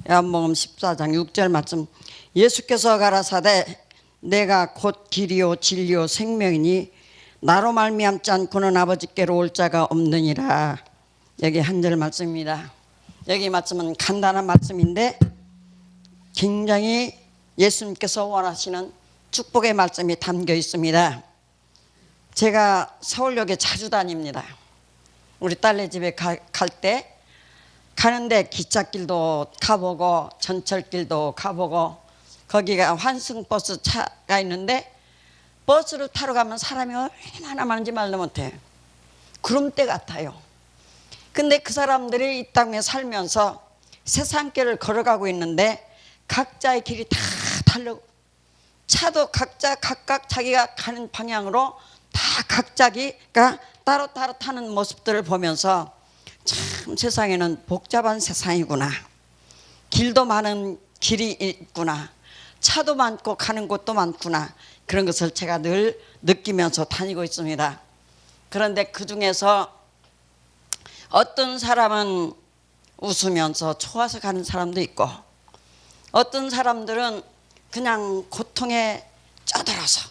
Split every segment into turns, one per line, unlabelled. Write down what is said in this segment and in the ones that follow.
요한복음 14장 6절 말씀. 예수께서 가라사대 내가 곧 길이요 진리요 생명이니 나로 말미암지 않고는 아버지께로 올 자가 없느니라. 여기 한 절 말씀입니다. 여기 말씀은 간단한 말씀인데 굉장히 예수님께서 원하시는 축복의 말씀이 담겨 있습니다. 제가 서울역에 자주 다닙니다. 우리 딸네 집에 갈 때 가는데 기찻길도 가보고 전철길도 가보고 거기가 환승버스 차가 있는데 버스를 타러 가면 사람이 얼마나 많은지 말도 못해. 구름대 같아요. 근데 그 사람들이 이 땅에 살면서 세상길을 걸어가고 있는데 각자의 길이 다 다르고 차도 각자 각각 자기가 가는 방향으로 다 각자기가 따로따로 타는 모습들을 보면서 참 세상에는 복잡한 세상이구나. 길도 많은 길이 있구나. 차도 많고 가는 곳도 많구나. 그런 것을 제가 늘 느끼면서 다니고 있습니다. 그런데 그 중에서 어떤 사람은 웃으면서 좋아서 가는 사람도 있고 어떤 사람들은 그냥 고통에 쩌들어서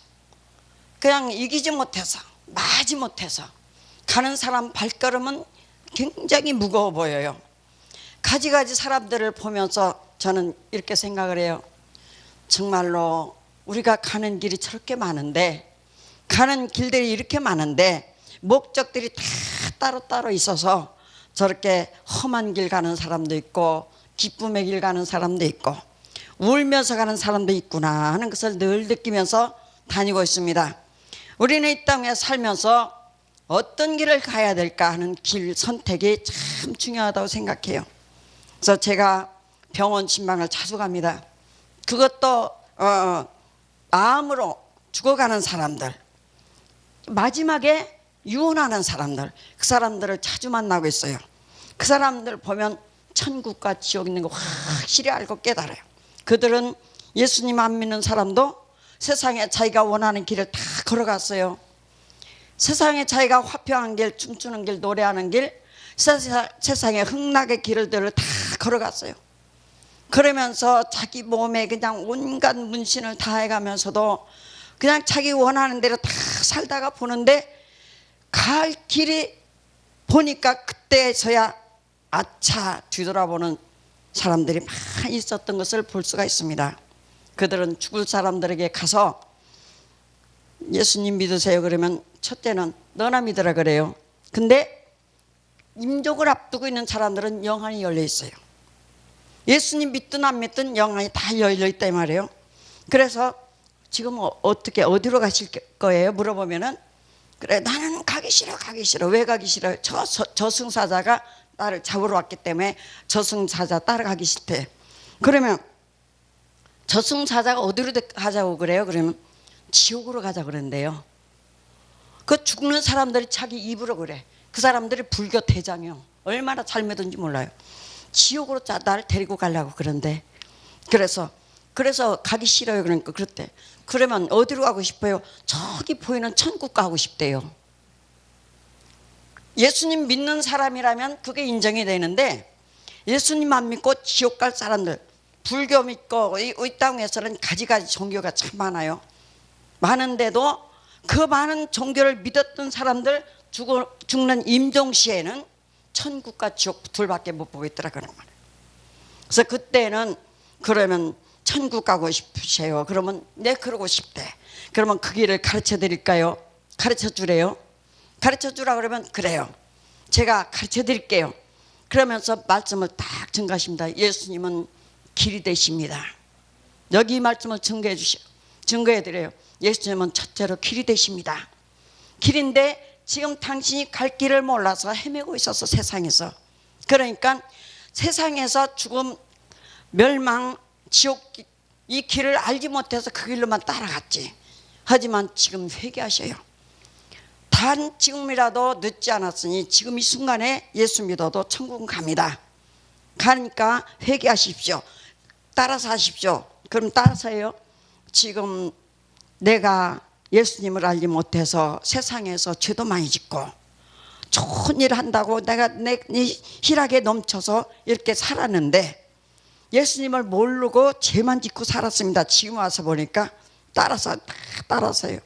그냥 이기지 못해서 마지 못해서 가는 사람 발걸음은 굉장히 무거워 보여요. 가지가지 사람들을 보면서 저는 이렇게 생각을 해요. 정말로 우리가 가는 길이 저렇게 많은데 가는 길들이 이렇게 많은데 목적들이 다 따로따로 있어서 저렇게 험한 길 가는 사람도 있고 기쁨의 길 가는 사람도 있고 울면서 가는 사람도 있구나 하는 것을 늘 느끼면서 다니고 있습니다. 우리는 이 땅에 살면서 어떤 길을 가야 될까 하는 길 선택이 참 중요하다고 생각해요. 그래서 제가 병원 진방을 자주 갑니다. 그것도 암으로 죽어가는 사람들, 마지막에 유언하는 사람들, 그 사람들을 자주 만나고 있어요. 그 사람들 보면 천국과 지옥 있는 거 확실히 알고 깨달아요. 그들은 예수님 안 믿는 사람도 세상에 자기가 원하는 길을 다 걸어갔어요. 세상에 자기가 화평한 길, 춤추는 길, 노래하는 길, 세상에 흥락의 길들을 다 걸어갔어요. 그러면서 자기 몸에 그냥 온갖 문신을 다 해가면서도 그냥 자기 원하는 대로 다 살다가 보는데 갈 길이 보니까 그때서야 아차 뒤돌아보는 사람들이 많이 있었던 것을 볼 수가 있습니다. 그들은 죽을 사람들에게 가서 예수님 믿으세요 그러면 첫째는 너나 믿으라 그래요. 근데 임종을 앞두고 있는 사람들은 영안이 열려 있어요. 예수님 믿든 안 믿든 영안이 다 열려 있다 말이에요. 그래서 지금 어떻게 어디로 가실 거예요? 물어보면은 그래 나는 가기 싫어 가기 싫어. 왜 가기 싫어요? 저승사자가 나를 잡으러 왔기 때문에 저승사자 따라가기 싫대. 그러면 저승사자가 어디로 가자고 그래요? 그러면 지옥으로 가자 그런대요. 그 죽는 사람들이 자기 입으로 그래. 그 사람들이 불교 대장이요. 얼마나 잘 믿은지 몰라요. 지옥으로 나를 데리고 가려고 그런데 그래서 가기 싫어요. 그러니까 그렇대. 그러면 어디로 가고 싶어요? 저기 보이는 천국 가고 싶대요. 예수님 믿는 사람이라면 그게 인정이 되는데 예수님 안 믿고 지옥 갈 사람들, 불교 믿고 이 땅에서는 가지가지 종교가 참 많아요. 많은데도 그 많은 종교를 믿었던 사람들 죽는 임종시에는 천국과 지옥 둘밖에 못 보고 있더라 그런 말이에요. 그래서 그때는 그러면 천국 가고 싶으세요? 그러면 네 그러고 싶대. 그러면 그 길을 가르쳐 드릴까요? 가르쳐 주래요. 가르쳐 주라 그러면 그래요. 제가 가르쳐 드릴게요. 그러면서 말씀을 딱 증거하십니다. 예수님은 길이 되십니다. 여기 이 말씀을 증거해 드려요. 예수님은 첫째로 길이 되십니다. 길인데 지금 당신이 갈 길을 몰라서 헤매고 있어서 세상에서. 그러니까 세상에서 죽음, 멸망, 지옥 이 길을 알지 못해서 그 길로만 따라갔지. 하지만 지금 회개하셔요. 단 지금이라도 늦지 않았으니 지금 이 순간에 예수 믿어도 천국 갑니다. 가니까 회개하십시오. 따라서 하십시오. 그럼 따라서 해요. 지금 내가 예수님을 알지 못해서 세상에서 죄도 많이 짓고 좋은 일 한다고 내가 내 희락에 넘쳐서 이렇게 살았는데 예수님을 모르고 죄만 짓고 살았습니다. 지금 와서 보니까 따라서요.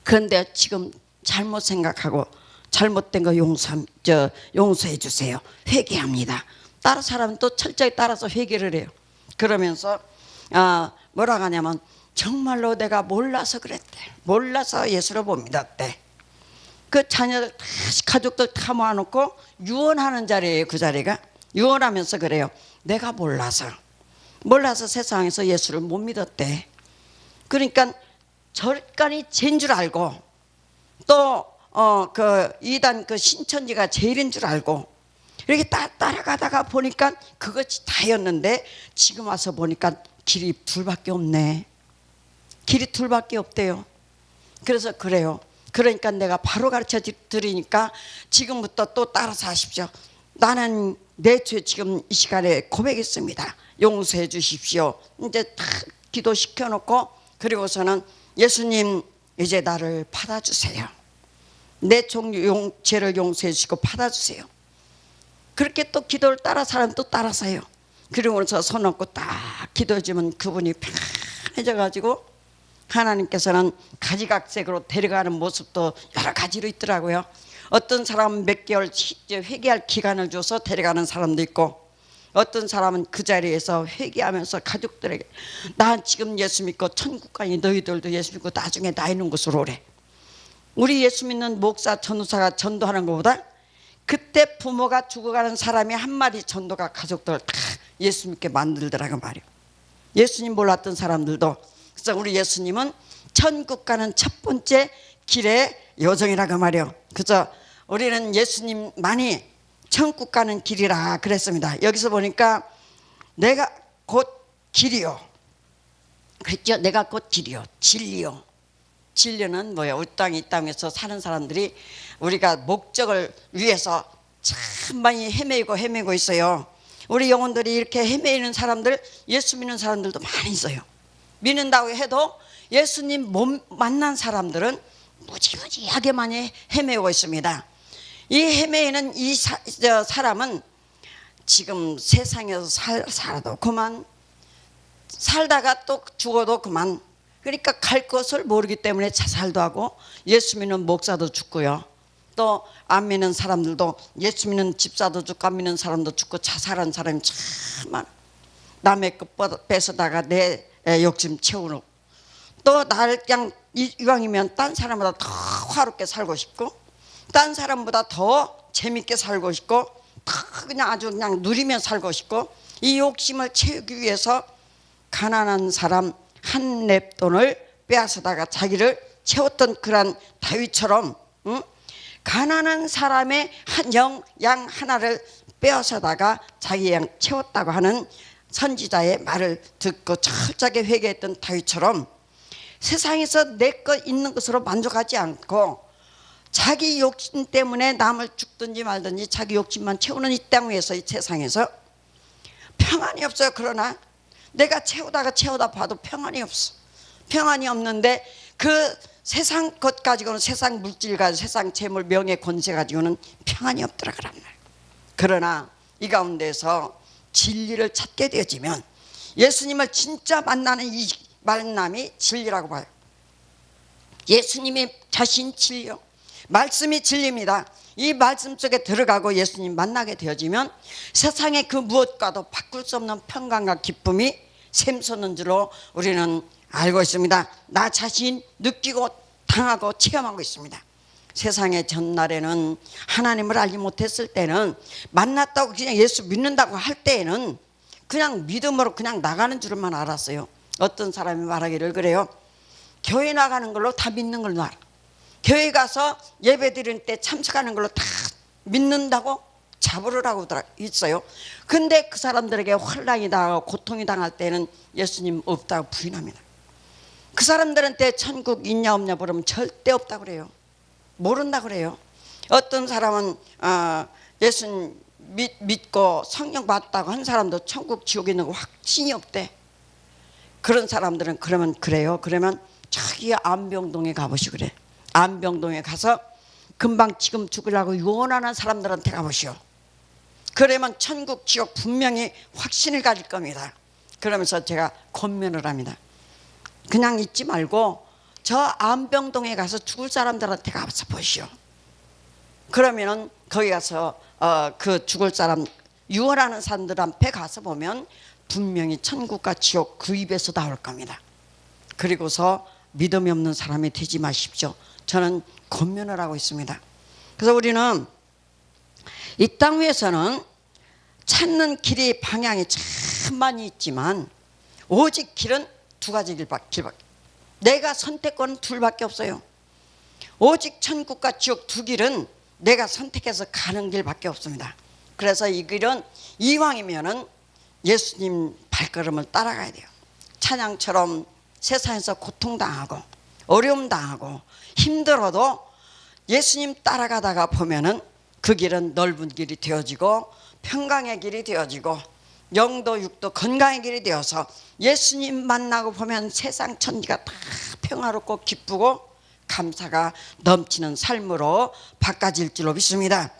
그런데 지금 잘못 생각하고 잘못된 거 용서해 주세요. 회개합니다. 다른 사람은 또 철저히 따라서 회개를 해요. 그러면서 뭐라고 하냐면 정말로 내가 몰라서 그랬대. 몰라서 예수를 못 믿었대. 그 자녀들 다 가족들 다 모아놓고 유언하는 자리예요. 그 자리가 유언하면서 그래요. 내가 몰라서 세상에서 예수를 못 믿었대. 그러니까 절간이 죄인 줄 알고 또 그 이단 그 신천지가 제일인 줄 알고 이렇게 따라가다가 보니까 그것이 다였는데 지금 와서 보니까 길이 둘밖에 없네. 길이 둘밖에 없대요. 그래서 그래요. 그러니까 내가 바로 가르쳐 드리니까 지금부터 또 따라서 하십시오. 나는 내 죄 지금 이 시간에 고백했습니다. 용서해 주십시오. 이제 다 기도시켜 놓고 그리고서는 예수님 이제 나를 받아주세요. 내 죄를 용서해 주시고 받아주세요. 그렇게 또 기도를 따라 사람 또 따라서요. 그러고서 손 얹고 딱 기도해주면 그분이 편해져 가지고 하나님께서는 가지각색으로 데려가는 모습도 여러 가지로 있더라고요. 어떤 사람은 몇 개월 회개할 기간을 줘서 데려가는 사람도 있고 어떤 사람은 그 자리에서 회개하면서 가족들에게 나 지금 예수 믿고 천국 가니 너희들도 예수 믿고 나중에 나 있는 곳으로 오래. 우리 예수 믿는 목사 전도사가 전도하는 것보다 그때 부모가 죽어가는 사람이 한 마디 전도가 가족들을 다 예수 믿게 만들더라고 말이에요. 예수님 몰랐던 사람들도. 그래서 우리 예수님은 천국 가는 첫 번째 길의 요정이라고 말이에요. 그래서 우리는 예수님만이 천국 가는 길이라 그랬습니다. 여기서 보니까 내가 곧 길이요. 그랬죠. 내가 곧 길이요. 진리요. 진리는 뭐예요? 이 땅에서 사는 사람들이 우리가 목적을 위해서 참 많이 헤매고 있어요. 우리 영혼들이 이렇게 헤매이는 사람들, 예수 믿는 사람들도 많이 있어요. 믿는다고 해도 예수님 못 만난 사람들은 무지무지하게 많이 헤매고 있습니다. 이 헤매이는 이 사람은 지금 세상에서 살아도 그만, 살다가 또 죽어도 그만. 그러니까 갈 것을 모르기 때문에 자살도 하고 예수 믿는 목사도 죽고요. 또 안 믿는 사람들도 예수 믿는 집사도 죽고 안 믿는 사람도 죽고 자살한 사람이 참 많아. 남의 것 뺏어다가 내 욕심 채우는. 또 나를 그냥 이왕이면 딴 사람보다 더 화롭게 살고 싶고 딴 사람보다 더 재밌게 살고 싶고 더 그냥 아주 그냥 누리며 살고 싶고 이 욕심을 채우기 위해서 가난한 사람 한 랩돈을 빼앗아다가 자기를 채웠던 그런 다윗처럼 가난한 사람의 양 하나를 빼앗아다가 자기 양 채웠다고 하는 선지자의 말을 듣고 철저하게 회개했던 다윗처럼 세상에서 내 것 있는 것으로 만족하지 않고 자기 욕심 때문에 남을 죽든지 말든지 자기 욕심만 채우는 이 땅 위에서 이 세상에서 평안이 없어요. 그러나 내가 채우다 봐도 평안이 없어. 평안이 없는데 그 세상 것 가지고는 세상 물질 가지고 세상 재물 명예 권세 가지고는 평안이 없더라 그런 말. 그러나 이 가운데서 진리를 찾게 되어지면 예수님을 진짜 만나는 이 만남이 진리라고 봐요. 예수님이 자신 진리요. 말씀이 진리입니다. 이 말씀 속에 들어가고 예수님 만나게 되어지면 세상의 그 무엇과도 바꿀 수 없는 평강과 기쁨이 샘솟는 줄로 우리는 알고 있습니다. 나 자신 느끼고 당하고 체험하고 있습니다. 세상의 전날에는 하나님을 알지 못했을 때는 만났다고 그냥 예수 믿는다고 할 때에는 그냥 믿음으로 그냥 나가는 줄만 알았어요. 어떤 사람이 말하기를 그래요. 교회 나가는 걸로 다 믿는 걸로 알아. 교회 가서 예배 드릴 때 참석하는 걸로 다 믿는다고 잡으라고 있어요. 근데 그 사람들에게 환난이 당하고 고통이 당할 때는 예수님 없다고 부인합니다. 그 사람들한테 천국 있냐 없냐 물으면 절대 없다고 그래요. 모른다 그래요. 어떤 사람은 예수 믿고 성령 받았다고 한 사람도 천국 지옥에 있는 거 확신이 없대. 그런 사람들은 그러면 그래요. 그러면 저기 안병동에 가보시오 그래. 안병동에 가서 금방 지금 죽으려고 유언하는 사람들한테 가보시오. 그러면 천국 지옥 분명히 확신을 가질 겁니다. 그러면서 제가 권면을 합니다. 그냥 있지 말고 저 안병동에 가서 죽을 사람들한테 가서 보시오. 그러면은 거기 가서 그 죽을 사람 유언하는 사람들 앞에 가서 보면 분명히 천국과 지옥 그 입에서 나올 겁니다. 그리고서 믿음이 없는 사람이 되지 마십시오. 저는 권면을 하고 있습니다. 그래서 우리는 이 땅 위에서는 찾는 길이 방향이 참 많이 있지만 오직 길은 두 가지 길밖에 내가 선택권은 둘밖에 없어요. 오직 천국과 지옥 두 길은 내가 선택해서 가는 길밖에 없습니다. 그래서 이 길은 이왕이면은 예수님 발걸음을 따라가야 돼요. 찬양처럼 세상에서 고통당하고 어려움 당하고 힘들어도 예수님 따라가다가 보면은 그 길은 넓은 길이 되어지고 평강의 길이 되어지고 영도 육도 건강의 길이 되어서 예수님 만나고 보면 세상 천지가 다 평화롭고 기쁘고 감사가 넘치는 삶으로 바꿔질 줄로 믿습니다.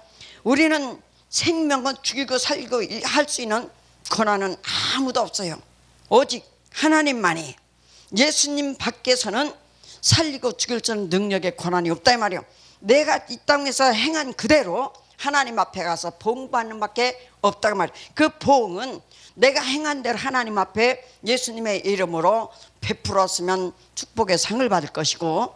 우리는 생명은 죽이고 살고 할 수 있는 권한은 아무도 없어요. 오직 하나님만이. 예수님 밖에서는 살리고 죽일 수 있는 능력의 권한이 없다 이 말이에요. 내가 이 땅에서 행한 그대로 하나님 앞에 가서 보응받는 밖에 없다고 말이에요. 그 보응은 내가 행한 대로 하나님 앞에 예수님의 이름으로 베풀었으면 축복의 상을 받을 것이고,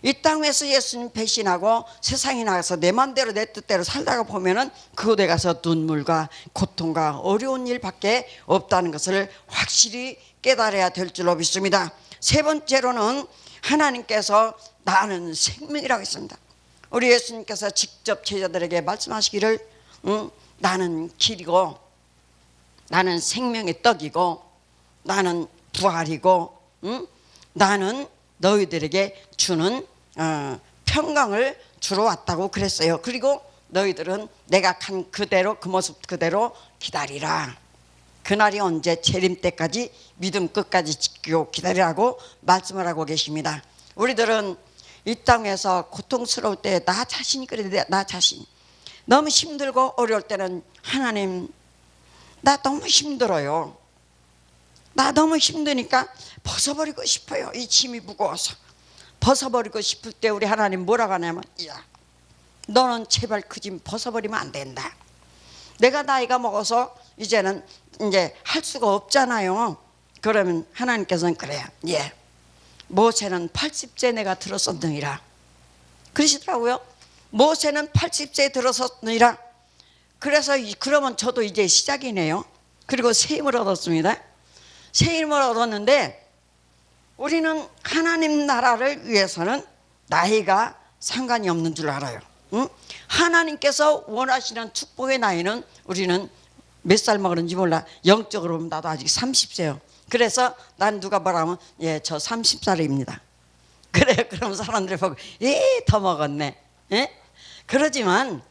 이 땅에서 예수님 배신하고 세상에 나가서 내 맘대로 내 뜻대로 살다가 보면은 그곳에 가서 눈물과 고통과 어려운 일밖에 없다는 것을 확실히 깨달아야 될 줄로 믿습니다. 세 번째로는 하나님께서 나는 생명이라고 했습니다. 우리 예수님께서 직접 제자들에게 말씀하시기를 나는 길이고 나는 생명의 떡이고 나는 부활이고 나는 너희들에게 주는 평강을 주러 왔다고 그랬어요. 그리고 너희들은 내가 간 그대로 그 모습 그대로 기다리라. 그날이 언제? 재림 때까지 믿음 끝까지 지키고 기다리라고 말씀을 하고 계십니다. 우리들은 이 땅에서 고통스러울 때 나 자신이 그래. 나 자신 너무 힘들고 어려울 때는 하나님 나 너무 힘들어요. 나 너무 힘드니까 벗어버리고 싶어요. 이 짐이 무거워서 벗어버리고 싶을 때 우리 하나님 뭐라고 하냐면 야 너는 제발 그 짐 벗어버리면 안 된다. 내가 나이가 먹어서 이제는 이제 할 수가 없잖아요. 그러면 하나님께서는 그래요. 예, 모세는 80세 내가 들었었느니라 그러시더라고요. 모세는 80세에 들었었느니라. 그래서 그러면 저도 이제 시작이네요. 그리고 새 힘을 얻었습니다. 새 힘을 얻었는데 우리는 하나님 나라를 위해서는 나이가 상관이 없는 줄 알아요. 응? 하나님께서 원하시는 축복의 나이는 우리는 몇 살 먹었는지 몰라. 영적으로 보면 나도 아직 30세요. 그래서 난 누가 뭐라면 예, 저 30살입니다. 그래요. 그럼 사람들이 보고 더 먹었네. 예? 그러지만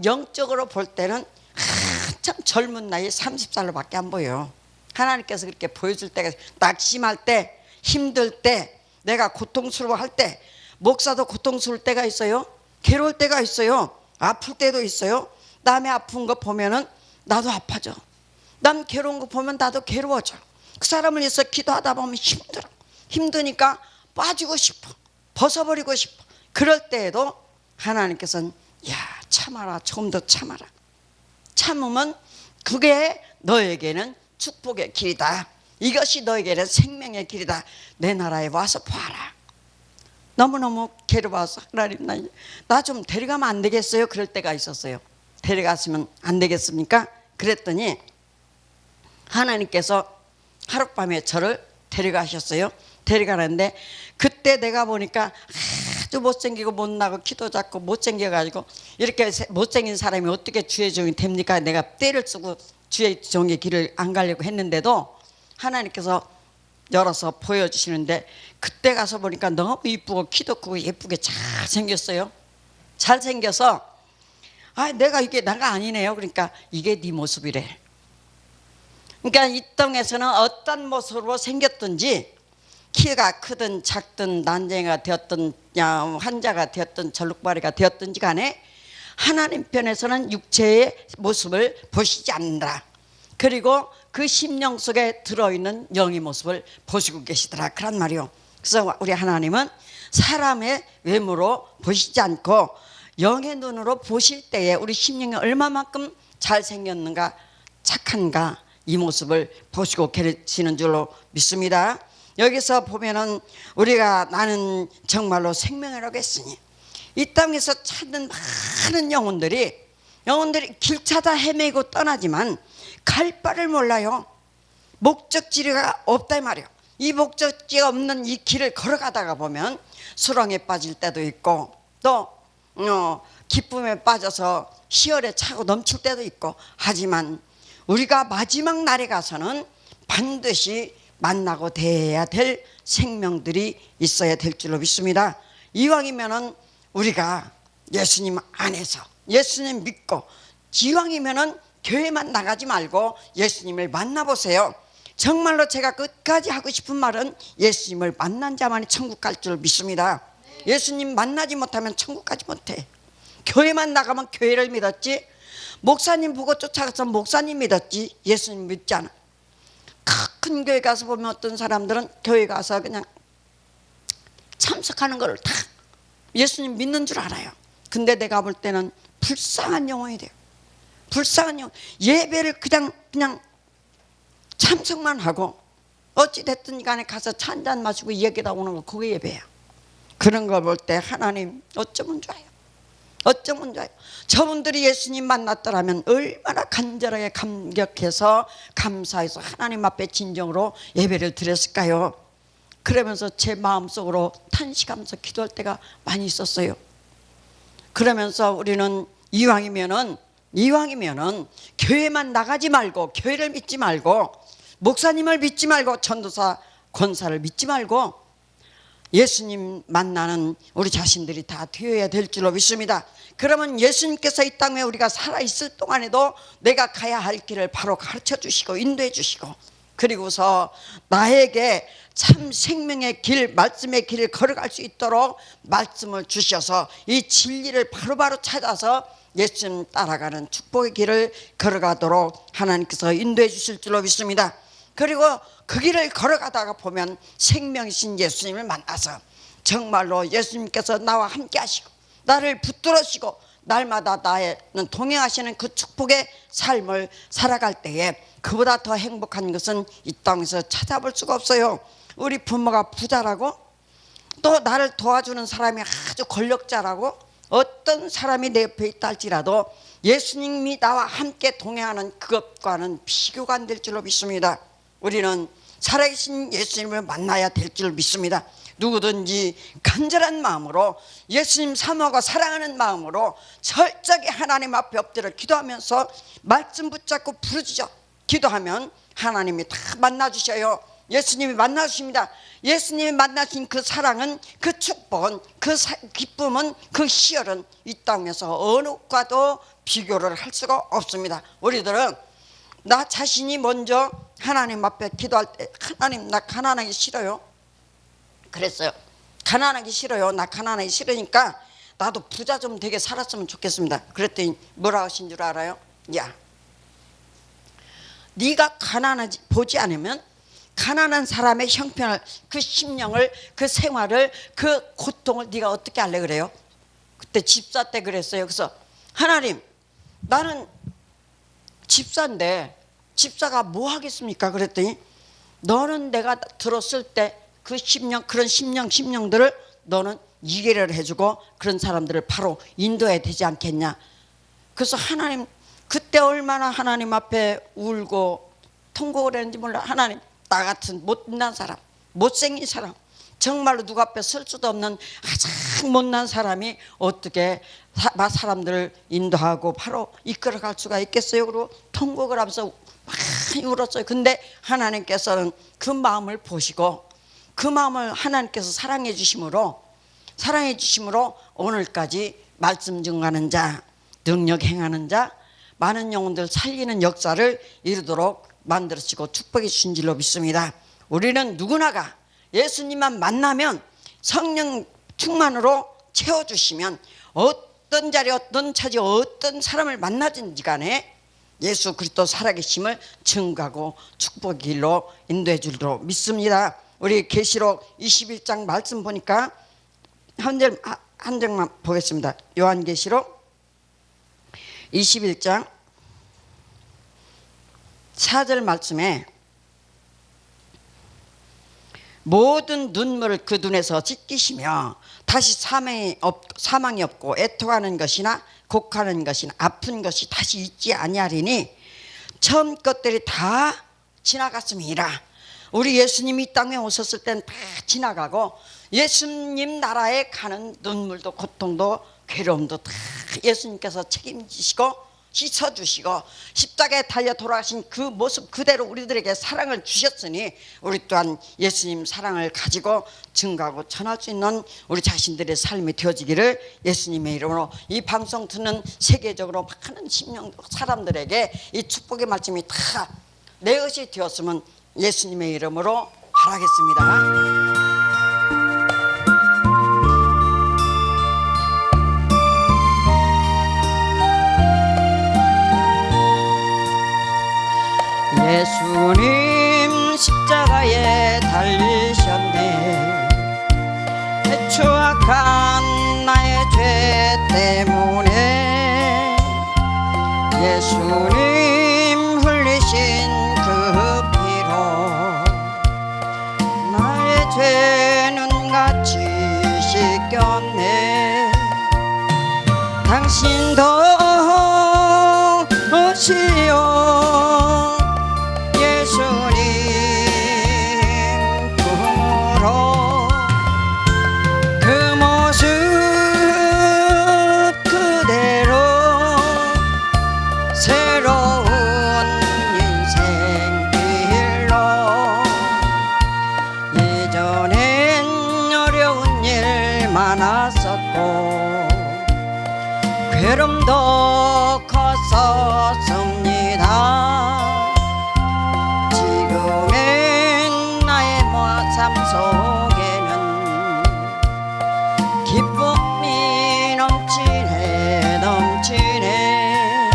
영적으로 볼 때는 한참 젊은 나이 30살로밖에 안 보여요. 하나님께서 그렇게 보여줄 때가 낙심할 때 힘들 때 내가 고통스러워할 때 목사도 고통스러울 때가 있어요. 괴로울 때가 있어요. 아플 때도 있어요. 남의 아픈 거 보면은 나도 아파져. 남 괴로운 거 보면 나도 괴로워져. 그 사람을 위해서 기도하다 보면 힘드니까 빠지고 싶어. 벗어버리고 싶어. 그럴 때에도 하나님께서는 야 참아라. 조금 더 참아라. 참으면 그게 너에게는 축복의 길이다. 이것이 너에게는 생명의 길이다. 내 나라에 와서 봐라. 너무너무 괴로워서 하나님 나 좀 데려가면 안 되겠어요? 그럴 때가 있었어요. 데려갔으면 안 되겠습니까? 그랬더니 하나님께서 하룻밤에 저를 데려가셨어요. 데려가는데 그때 내가 보니까 아주 못생기고 못나고 키도 작고 못생겨가지고 이렇게 못생긴 사람이 어떻게 주의 종이 됩니까? 내가 떼를 쓰고 주의 종의 길을 안 가려고 했는데도 하나님께서 열어서 보여주시는데 그때 가서 보니까 너무 이쁘고 키도 크고 예쁘게 잘생겼어요. 잘생겨서 내가 이게 나가 아니네요. 그러니까 이게 네 모습이래. 그러니까 이 땅에서는 어떤 모습으로 생겼든지 키가 크든 작든 난쟁이가 되었든 환자가 되었든 절룩바리가 되었든지 간에 하나님 편에서는 육체의 모습을 보시지 않는다. 그리고 그 심령 속에 들어있는 영의 모습을 보시고 계시더라, 그런 말이요. 그래서 우리 하나님은 사람의 외모로 보시지 않고 영의 눈으로 보실 때에 우리 심령이 얼마만큼 잘생겼는가, 착한가, 이 모습을 보시고 계시는 줄로 믿습니다. 여기서 보면은 우리가 나는 정말로 생명이라고 했으니 이 땅에서 찾는 많은 영혼들이 길 찾아 헤매고 떠나지만 갈 바를 몰라요. 목적지가 없다 이 말이에요. 이 목적지가 없는 이 길을 걸어가다가 보면 수렁에 빠질 때도 있고 또 기쁨에 빠져서 희열에 차고 넘칠 때도 있고, 하지만 우리가 마지막 날에 가서는 반드시 만나고 대해야 될 생명들이 있어야 될 줄로 믿습니다. 이왕이면은 우리가 예수님 안에서 예수님 믿고, 이왕이면은 교회만 나가지 말고 예수님을 만나보세요. 정말로 제가 끝까지 하고 싶은 말은 예수님을 만난 자만이 천국 갈 줄 믿습니다. 예수님 만나지 못하면 천국 가지 못해. 교회만 나가면 교회를 믿었지, 목사님 보고 쫓아가서 목사님 믿었지 예수님 믿지 않아. 큰 교회 가서 보면 어떤 사람들은 교회 가서 그냥 참석하는 걸 다 예수님 믿는 줄 알아요. 근데 내가 볼 때는 불쌍한 영혼이 돼요. 불쌍한 영혼. 예배를 그냥 참석만 하고 어찌 됐든 간에 가서 차 한잔 마시고 얘기다 오는 거, 그게 예배야. 그런 걸 볼 때 하나님 어쩌면 좋아요. 어쩌면 좋아요. 저분들이 예수님 만났더라면 얼마나 간절하게 감격해서 감사해서 하나님 앞에 진정으로 예배를 드렸을까요? 그러면서 제 마음속으로 탄식하면서 기도할 때가 많이 있었어요. 그러면서 우리는 이왕이면은 교회만 나가지 말고, 교회를 믿지 말고, 목사님을 믿지 말고, 전도사 권사를 믿지 말고 예수님 만나는 우리 자신들이 다 되어야 될 줄로 믿습니다. 그러면 예수님께서 이 땅에 우리가 살아있을 동안에도 내가 가야 할 길을 바로 가르쳐 주시고 인도해 주시고, 그리고서 나에게 참 생명의 길, 말씀의 길을 걸어갈 수 있도록 말씀을 주셔서 이 진리를 바로바로 찾아서 예수님 따라가는 축복의 길을 걸어가도록 하나님께서 인도해 주실 줄로 믿습니다. 그리고 그 길을 걸어가다가 보면 생명이신 예수님을 만나서 정말로 예수님께서 나와 함께 하시고 나를 붙들으시고 날마다 나는 동행하시는 그 축복의 삶을 살아갈 때에 그보다 더 행복한 것은 이 땅에서 찾아볼 수가 없어요. 우리 부모가 부자라고, 또 나를 도와주는 사람이 아주 권력자라고, 어떤 사람이 내 옆에 있다 할지라도 예수님이 나와 함께 동행하는 그것과는 비교가 안 될 줄로 믿습니다. 우리는 살아계신 예수님을 만나야 될 줄 믿습니다. 누구든지 간절한 마음으로 예수님 사모하고 사랑하는 마음으로 철저하게 하나님 앞에 엎드려 기도하면서 말씀 붙잡고 부르짖어 기도하면 하나님이 다 만나주셔요. 예수님이 만나주십니다. 예수님이 만나신 그 사랑은, 그 축복은, 그 기쁨은, 그 희열은 이 땅에서 어느 것과도 비교를 할 수가 없습니다. 우리들은 나 자신이 먼저 하나님 앞에 기도할 때, 하나님 나 가난하기 싫어요. 그랬어요. 가난하기 싫어요. 나 가난하기 싫으니까 나도 부자 좀 되게 살았으면 좋겠습니다. 그랬더니 뭐라 하신 줄 알아요? 야, 네가 가난하지 보지 않으면 가난한 사람의 형편을, 그 심령을, 그 생활을, 그 고통을 네가 어떻게 알래 그래요? 그때 집사 때 그랬어요. 그래서 하나님, 나는 집사인데 집사가 뭐 하겠습니까? 그랬더니 너는 내가 들었을 때 그 심령, 그런 심령들을 너는 이해를 해주고 그런 사람들을 바로 인도해야 되지 않겠냐. 그래서 하나님, 그때 얼마나 하나님 앞에 울고 통곡을 했는지 몰라. 하나님, 나 같은 못난 사람, 못생긴 사람, 정말로 누구 앞에 설 수도 없는 가장 못난 사람이 어떻게 사람들을 인도하고 바로 이끌어갈 수가 있겠어요? 그리고 통곡을 하면서 많이 울었어요. 근데 하나님께서는 그 마음을 보시고 그 마음을 하나님께서 사랑해 주심으로 오늘까지 말씀 증거하는 자, 능력 행하는 자, 많은 영혼들 살리는 역사를 이루도록 만들어주시고 축복해 주신 줄로 믿습니다. 우리는 누구나가 예수님만 만나면 성령 충만으로 채워주시면 어떤 어떤 자리 어떤 처지 어떤 사람을 만나든지 간에 예수 그리스도 살아계심을 증거하고 축복의 길로 인도해 줄로 믿습니다. 우리 계시록 21장 말씀 보니까 한 장만 보겠습니다. 요한계시록 21장 4절 말씀에 모든 눈물을 그 눈에서 찢기시며 다시 사망이 없고 애통하는 것이나 곡하는 것이나 아픈 것이 다시 있지 아니하리니 처음 것들이 다 지나갔음이라. 우리 예수님이 이 땅에 오셨을 때는 다 지나가고 예수님 나라에 가는 눈물도 고통도 괴로움도 다 예수님께서 책임지시고 씻어주시고 십자가에 달려 돌아가신 그 모습 그대로 우리들에게 사랑을 주셨으니 우리 또한 예수님 사랑을 가지고 증거하고 전할 수 있는 우리 자신들의 삶이 되어지기를 예수님의 이름으로 이 방송 듣는 세계적으로 많은 심령 사람들에게 이 축복의 말씀이 다 내 것이 되었으면 예수님의 이름으로 바라겠습니다. 예수님 십자가에 달리셨네. 추악한 나의 죄 때문에 예수님 흘리신 그 피로 나의 죄는 같이 씻겼네. 당신도 오시오 예수님 품으로 그 모습 그대로 새로운 인생 길로 예전엔 어려운 일 많았었고 괴로움도 컸었습니다. 삶 속에는 기쁨이 넘치네 넘치네.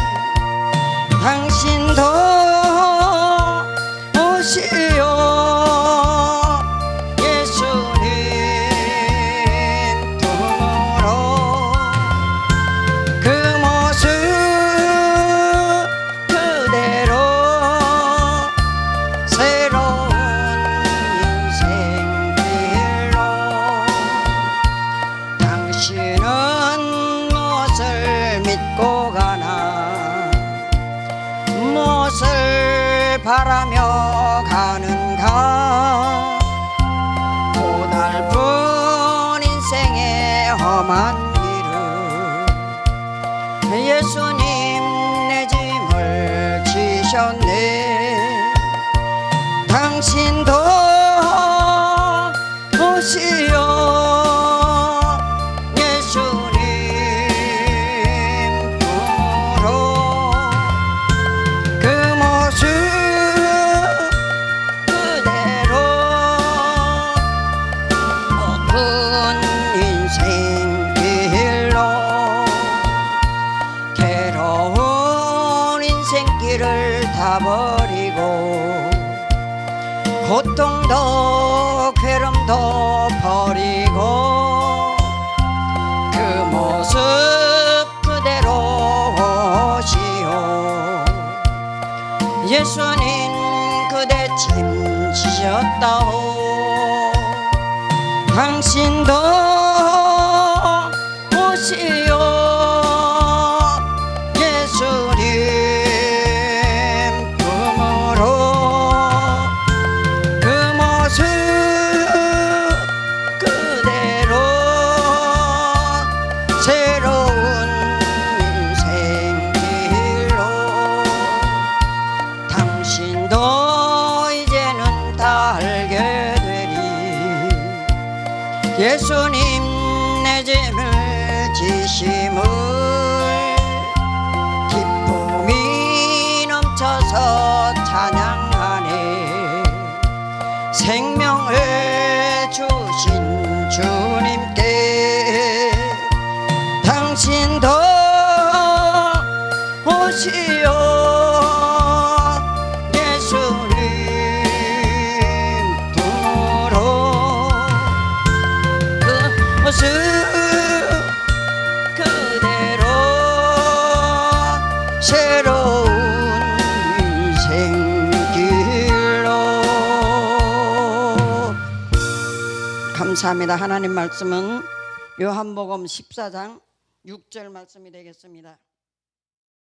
당신도 오시오 예수님 품으로 그 모습 그대로 새로운 믿고 가나 무엇을 바라며 가는가. 고달픈 인생의 험한 길을 예수님 내 짐을 지셨네. 당신도 오시오 버리고 고통도 괴로움도 버리고 그 모습 그대로 오시오 예수님 그대 짐 지셨다오. 당신도 오시오 예수님 내 짐을 지심을 기쁨이 넘쳐서 찬양하네. 생명을 주신 주님께 당신도 오시오 예수님 품으로 그 모습 그대로 새로운 인생길로. 감사합니다. 하나님 말씀은 요한복음 14장 6절 말씀이 되겠습니다.